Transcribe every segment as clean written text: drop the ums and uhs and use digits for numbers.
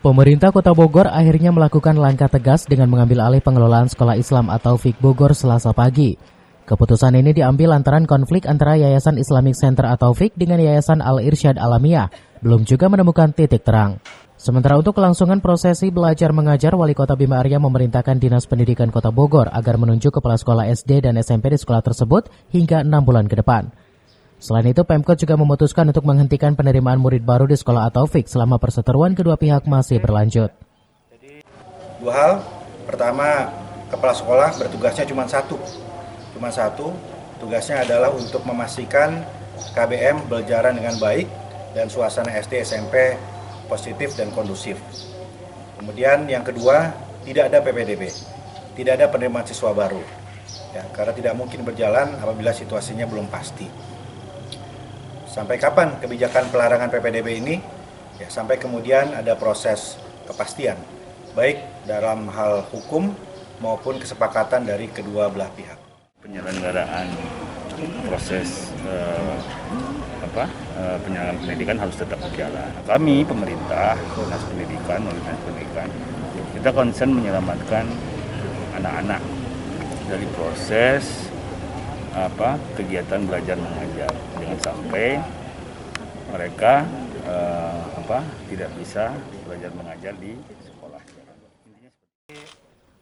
Pemerintah Kota Bogor akhirnya melakukan langkah tegas dengan mengambil alih pengelolaan Sekolah Islam At-Taufik Bogor Selasa pagi. Keputusan ini diambil lantaran konflik antara Yayasan Islamic Center At-Taufik dengan Yayasan Al-Irsyad Alamiah belum juga menemukan titik terang. Sementara untuk kelangsungan prosesi belajar mengajar, Wali Kota Bima Arya memerintahkan Dinas Pendidikan Kota Bogor agar menunjuk kepala sekolah SD dan SMP di sekolah tersebut hingga 6 bulan ke depan. Selain itu, Pemkot juga memutuskan untuk menghentikan penerimaan murid baru di sekolah At-Taufik selama perseteruan kedua pihak masih berlanjut. Dua hal, pertama kepala sekolah bertugasnya cuma satu, tugasnya adalah untuk memastikan KBM berjalan dengan baik dan suasana SD SMP positif dan kondusif. Kemudian yang kedua, tidak ada PPDB, tidak ada penerimaan siswa baru, karena tidak mungkin berjalan apabila situasinya belum pasti. Sampai kapan kebijakan pelarangan PPDB ini? Sampai kemudian ada proses kepastian, baik dalam hal hukum maupun kesepakatan dari kedua belah pihak. Penyelenggaraan proses penyelenggaraan pendidikan harus tetap berjalan. Kami pemerintah, Dinas Pendidikan, kita konsen menyelamatkan anak-anak dari proses kegiatan belajar mengajar, jangan sampai mereka tidak bisa belajar mengajar di sekolah.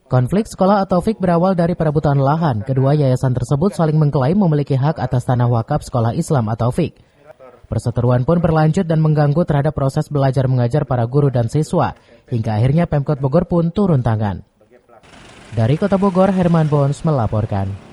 Konflik sekolah At-Taufik berawal dari perebutan lahan. Kedua yayasan tersebut saling mengklaim memiliki hak atas tanah wakaf sekolah Islam At-Taufik. Perseteruan pun berlanjut dan mengganggu terhadap proses belajar mengajar para guru dan siswa, hingga akhirnya Pemkot Bogor pun turun tangan. Dari Kota Bogor, Herman Bons melaporkan.